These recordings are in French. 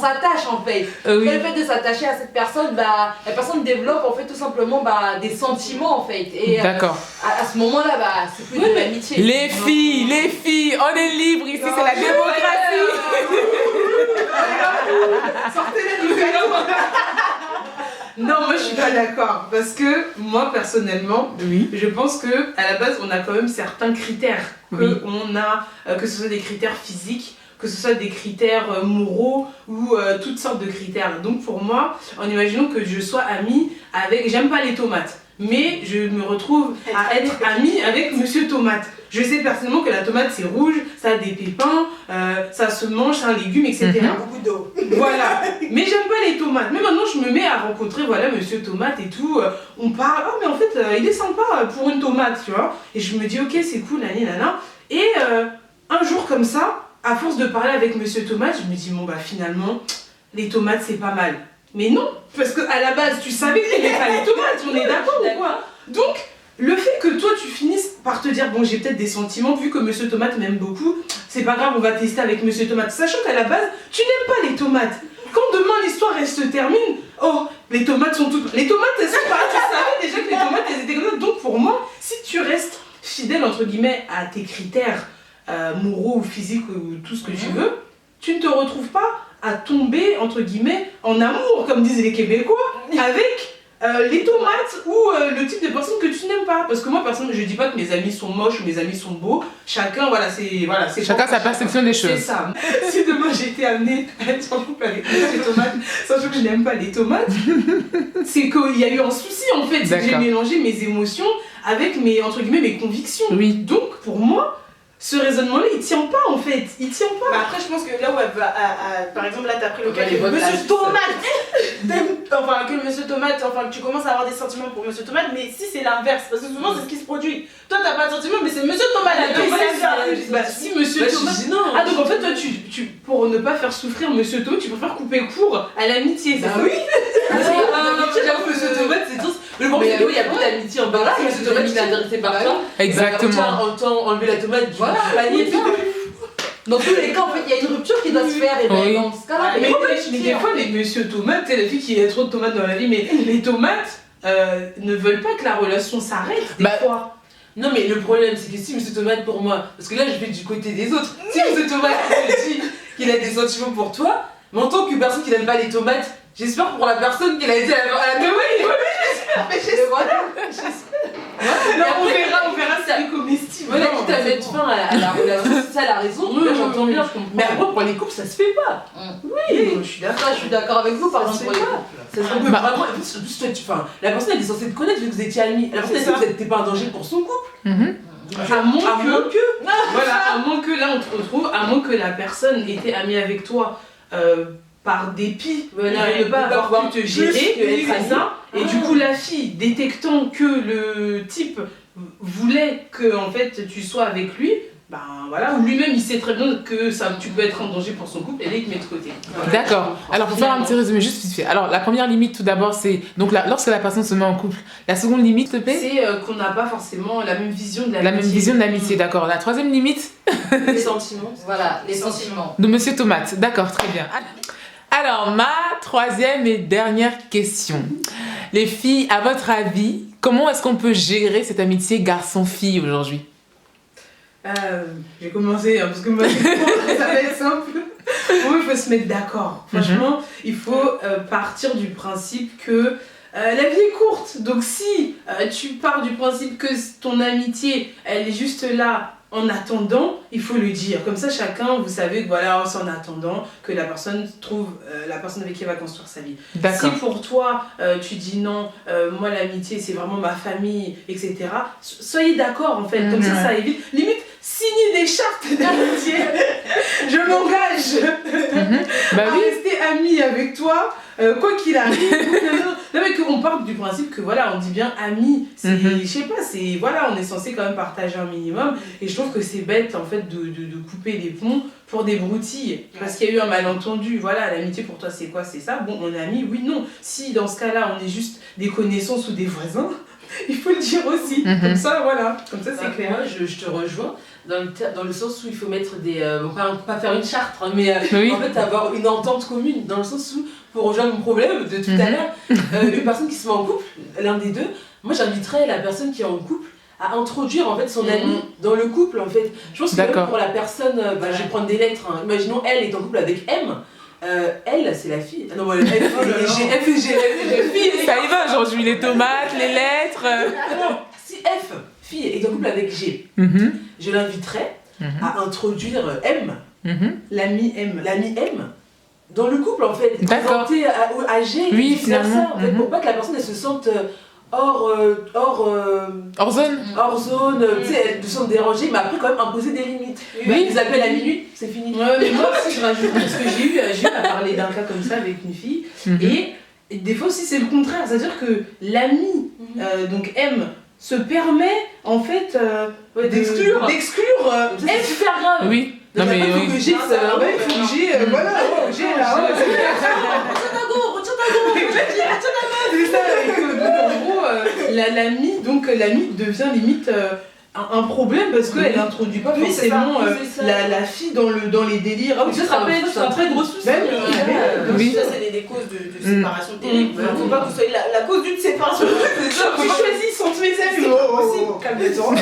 s'attache en fait. Oui. Le fait de s'attacher à cette personne, bah, la personne développe en fait tout simplement bah, des sentiments en fait. Et D'accord. à ce moment-là, bah, c'est plus de l'amitié. Les filles, on est libre ici, c'est la démocratie. Sortez les nouvelles. Non, moi je suis pas d'accord parce que moi personnellement, Oui. je pense que à la base on a quand même certains critères Oui. on a que ce soit des critères physiques, que ce soit des critères moraux ou toutes sortes de critères. Donc pour moi, en imaginant que je sois amie avec, j'aime pas les tomates, mais je me retrouve à être amie avec Monsieur Tomate. Je sais personnellement que la tomate c'est rouge, ça a des pépins, ça se mange, c'est un légume, etc. Beaucoup d'eau. Voilà, mais j'aime pas les tomates. Mais maintenant je me mets à rencontrer voilà Monsieur Tomate et tout. On parle, oh mais en fait il est sympa pour une tomate, tu vois. Et je me dis ok c'est cool, nana. Et un jour comme ça, à force de parler avec Monsieur Tomate, je me dis bon bah finalement les tomates c'est pas mal. Mais non, parce qu'à la base tu savais qu'il n'aimait pas les tomates, on est d'accord ou quoi? Donc le fait que toi tu finisses par te dire bon j'ai peut-être des sentiments vu que Monsieur Tomate m'aime beaucoup, c'est pas grave on va tester avec Monsieur Tomate, sachant qu'à la base tu n'aimes pas les tomates. Quand demain l'histoire elle se termine, oh les tomates sont toutes... Les tomates elles sont pas, tu savais déjà que les tomates elles étaient comme ça. Donc pour moi, si tu restes fidèle entre guillemets à tes critères moraux ou physiques ou tout ce que tu veux, tu ne te retrouves pas à tomber entre guillemets en amour comme disent les Québécois avec les tomates ou le type de personne que tu n'aimes pas. Parce que moi, personnellement, je dis pas que mes amis sont moches ou mes amis sont beaux. Chacun, voilà, c'est Chacun sa perception des choses. C'est ça. Si demain j'étais amenée à être en couple avec Monsieur Tomate, sachant que je n'aime pas les tomates, c'est qu'il y a eu un souci en fait. C'est que j'ai mélangé mes émotions avec mes, entre guillemets, mes convictions. Oui. Donc, pour moi, ce raisonnement-là, il tient pas en fait. Il tient pas. Bah après, je pense que là où elle va, par exemple, là t'as pris le cas les que bonnes Monsieur astuces. Tomate, enfin que le Monsieur Tomate, enfin que tu commences à avoir des sentiments pour Monsieur Tomate, mais si c'est l'inverse, parce que souvent c'est ce qui se produit. Toi t'as pas de sentiments, mais c'est Monsieur Tomate Ah, qui mais s'inverse. Bah, si Monsieur Tomate. non. Ah, donc en fait, toi, pour ne pas faire souffrir Monsieur Tomate, tu préfères couper court à l'amitié, c'est ça? oui. J'avoue, Monsieur Tomate, c'est tous. Le bon, c'est qu'il y a plus d'amitié en bas. Monsieur Tomate, il est intéressé par toi. Exactement. Autant enlever la tomate, voilà, panier, dans tous les cas, en fait, il y a une rupture qui doit se faire. Et Oui. dans ce cas-là, Mais des fois, les Monsieur Tomates, c'est la fille qui a trop de tomates dans la vie, mais les tomates ne veulent pas que la relation s'arrête des fois. Non, mais le problème, c'est que si Monsieur Tomate pour moi, parce que là, je vais du côté des autres, si Monsieur Tomate te dit qu'il a des sentiments pour toi, mais en tant que personne qui n'aime pas les tomates, j'espère pour la personne qu'elle a été à la Mais oui, j'espère. Mais j'espère. Voilà. Non, on verra si c'est comestible. Voilà, quitte à mettre fin à la relation, c'est ça la raison, Oui, là j'entends oui, bien. je comprends. Mais après, pour les couples, ça se fait pas. Oui, je suis d'accord. Ça, je suis d'accord avec vous, par Ça exemple, se pour fait les pas. couples. Ça se peut vraiment. En plus, toi, la personne elle est censée te connaître vu que vous étiez amis. La personne elle sait que vous n'êtes pas un danger pour son couple. À moins que. Voilà, à moins que là on te retrouve, à moins que la personne était amie avec toi. Par dépit de ne pas avoir pu te gérer, c'est ça. Et du coup, la fille, détectant que le type voulait que en fait tu sois avec lui, ben voilà, ou lui-même il sait très bien que ça, tu peux être en danger pour son couple et là il te met de côté. D'accord. Alors pour faire un petit résumé, juste vite fait. Alors la première limite tout d'abord c'est donc lorsque la personne se met en couple. La seconde limite, s'il te plaît. C'est qu'on n'a pas forcément la même vision de La même vision de l'amitié, d'accord. La troisième limite Les sentiments. Voilà, les sentiments. de Monsieur Tomate. D'accord, très bien. Alors ma troisième et dernière question. Les filles, à votre avis, comment est-ce qu'on peut gérer cette amitié garçon-fille aujourd'hui? J'ai commencé, parce que moi, ça va être simple. Moi, il faut se mettre d'accord. Franchement, il faut partir du principe que la vie est courte. Donc, si tu pars du principe que ton amitié, elle est juste là en attendant, il faut le dire. Comme ça, chacun, vous savez que voilà, c'est en attendant que la personne trouve la personne avec qui elle va construire sa vie. Si pour toi, tu dis non, moi l'amitié, c'est vraiment ma famille, etc. Soyez d'accord en fait. Comme ça évite. Limite, signer des chartes d'amitié. Je m'engage à rester amie avec toi. Quoi qu'il arrive, non mais qu'on parte du principe que voilà, on dit bien amis, je sais pas, c'est voilà, on est censé quand même partager un minimum et je trouve que c'est bête en fait de couper les ponts pour des broutilles parce qu'il y a eu un malentendu, voilà, l'amitié pour toi c'est quoi, c'est ça, bon on est amis, oui, non, si dans ce cas-là on est juste des connaissances ou des voisins, Il faut le dire aussi. Mhm. Comme ça, voilà. Comme ça, c'est Bah, clair. moi, je te rejoins dans le sens où il faut mettre des. Bon, pas faire une charte, hein, mais Oui. en fait avoir une entente commune. Dans le sens où, pour rejoindre mon problème de tout à Mhm. l'heure, une personne qui se met en couple, l'un des deux, moi j'inviterais la personne qui est en couple à introduire en fait son ami dans le couple en fait. Je pense que même D'accord. pour la personne, je vais prendre des lettres. Hein. Imaginons elle est en couple avec M. Elle, c'est la fille. Ah non, moi, F, F et G. Ça y va aujourd'hui, les tomates, les lettres. Ah non, si F, fille, est en couple avec G, Mhm. je l'inviterais Mhm. à introduire M, Mhm. L'ami M. dans le couple en fait. D'accord. Présenter à G et Oui, vice-versa, finalement. en fait, Mhm. pour pas que la personne elle se sente hors Orson. zone, tu sais, elle se sente dérangée, mais après quand même imposer des limites. Oui. Ils appellent à minute, c'est fini. Ouais, mais moi aussi, je rajoute parce que j'ai eu à parler d'un cas comme ça avec une fille. Mhm. Et des fois aussi, c'est le contraire. C'est-à-dire que l'ami, donc M, se permet en fait D'exclure. M. C'est super grave. Oui. Donc Non mais après, il faut que oui. G, ça Ouais, il faut que j'ai, voilà, G là, ouais, Retiens ta go. c'est ça. Et que, donc, en gros, l'ami devient limite un problème parce qu'elle n'introduit pas Oui, c'est forcément ça, c'est ça. la fille dans les délires. Ah oui, Ça, tu te c'est un- rappelles, ça, c'est un très gros souci. Ben, Oui. Ça, c'est des causes de séparation terribles. Mm. Faut pas que vous soyez la cause d'une séparation. C'est ça, Tu choisis sans mes amis. Calme-toi. On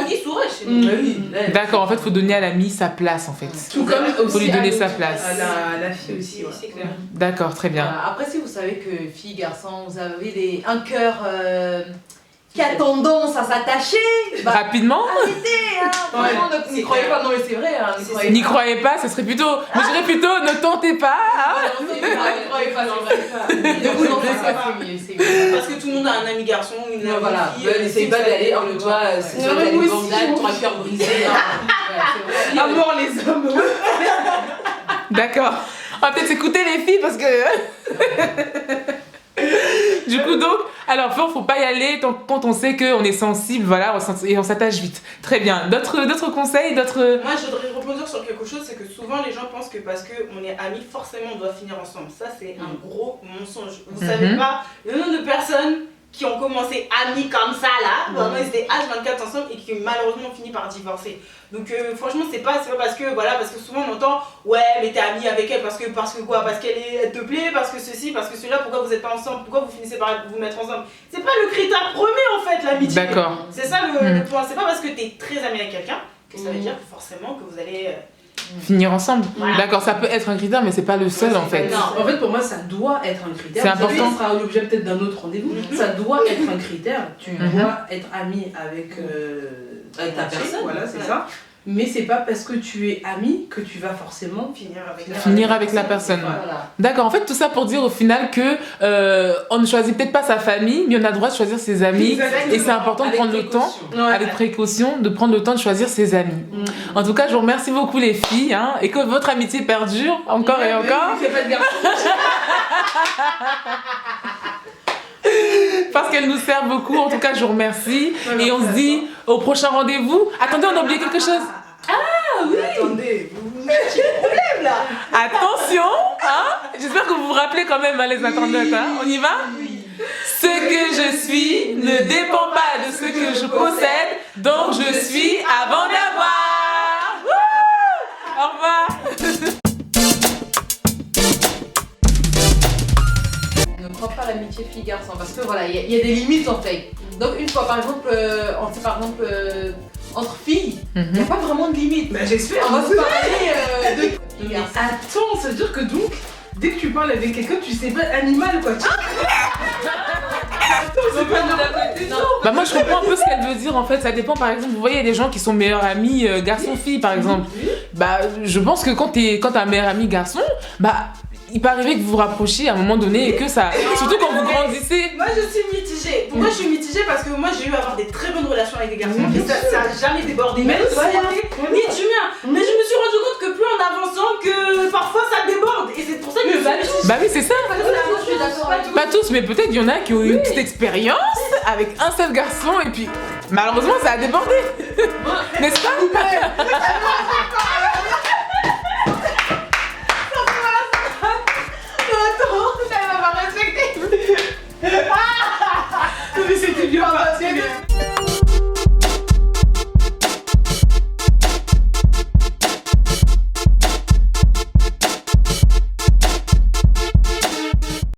dit sourire chez nous. Bah oui, là, D'accord, en fait, faut donner à l'ami sa place en fait. Tout comme Faut lui aussi donner à sa l'autre, place. à la fille aussi. Ouais. C'est clair. D'accord, très bien. Voilà. Après, si vous savez que fille, garçon, vous avez un cœur qui a tendance à s'attacher, bah, Rapidement, arrêtez, hein. Franchement, c'est n'y croyez clair. pas, non mais c'est vrai, hein, n'y C'est- croyez n'y pas. croyez pas, ce serait plutôt. Mais je dirais plutôt, ne tentez pas. Hein. Ne croyez pas, ne vous lancez pas, c'est mieux, c'est mieux. Parce que tout le monde a un ami garçon, une Non, amie voilà. fille. n'essaye pas d'aller, oh le toi, c'est Ouais, toi d'aller moi dans aussi, le moi ton cœur brisé. Ouais, c'est vrai. À mort les hommes. D'accord. On va peut-être écouter les filles parce que. Du coup, donc, alors, faut pas y aller quand on sait qu'on est sensible, voilà, et on s'attache vite. Très bien. D'autres conseils, d'autres. Moi, je voudrais rebondir sur quelque chose, c'est que souvent les gens pensent que parce qu'on est amis, forcément on doit finir ensemble. Ça, c'est un gros mensonge. Vous savez pas le nombre de personnes qui ont commencé amis comme ça là, vraiment ils étaient H24 ensemble et qui malheureusement ont fini par divorcer. Donc franchement c'est pas parce que souvent on entend ouais mais t'es ami avec elle parce que quoi, parce elle te plaît, parce que ceci, parce que cela, pourquoi vous êtes pas ensemble, pourquoi vous finissez par vous mettre ensemble. C'est pas le critère premier en fait l'amitié. D'accord. C'est ça le point, c'est pas parce que t'es très ami avec quelqu'un que ça veut dire que forcément que vous allez Finir ensemble. Voilà. D'accord, ça peut être un critère, mais c'est pas le seul en fait. Non, en fait, pour moi, ça doit être un critère. C'est Vous savez, important. Ce sera l'objet peut-être d'un autre rendez-vous. Ça doit être un critère. Tu Mhm. dois être ami avec Avec ta personne. Voilà, c'est Ouais. ça. Mais c'est pas parce que tu es ami que tu vas forcément finir avec la Finir avec la personne. Voilà. D'accord, en fait, tout ça pour dire au final que on ne choisit peut-être pas sa famille, mais on a le droit de choisir ses amis. Exactement. Et c'est important de Avec prendre le temps, précaution. Ouais. avec précaution, de prendre le temps de choisir ses amis. Mhm. En tout cas, je vous remercie beaucoup les filles, hein, et que votre amitié perdure encore et encore, Fais pas de garçon. parce qu'elle nous sert beaucoup. En tout cas, je vous remercie. Ouais, Et on merci se à dit au prochain rendez-vous. Attendez, on a oublié quelque chose. Attendez. Attention, hein. J'espère que vous vous rappelez quand même, hein, les internautes. Hein. On y va? Ce que je suis ne dépend pas de ce que je possède, donc je suis avant d'avoir. Wouh! Au revoir. Ne crois pas à l'amitié fille-garçon parce que voilà, il y a des limites en fait. Donc une fois par exemple, on sait par exemple entre filles, il n'y a pas vraiment de limite. Bah, j'espère. On va se parler de Mais filles-garçons. attends, ça veut dire que donc, dès que tu parles avec quelqu'un, tu sais pas animal quoi. Attends, c'est pas normal. Bah moi je comprends un peu ce qu'elle veut dire en fait, ça dépend par exemple, vous voyez il y a des gens qui sont meilleurs amis garçon-fille par exemple. Bah je pense que quand t'as un meilleur ami garçon, bah il peut arriver que vous vous rapprochiez à un moment donné et que ça, surtout quand vous grandissez. Moi je suis mitigée. Pourquoi je suis mitigée? Parce que moi j'ai eu à avoir des très bonnes relations avec des garçons et ça a jamais débordé. Même si c'était ni du mien. Mais je me suis rendu compte que plus en avançant que parfois ça déborde. Et c'est pour ça que je suis mitigée. Bah oui c'est ça. Je suis d'accord avec Pas tous, mais peut-être il y en a qui ont eu une petite expérience avec un seul garçon et puis malheureusement ça a débordé. N'est-ce pas?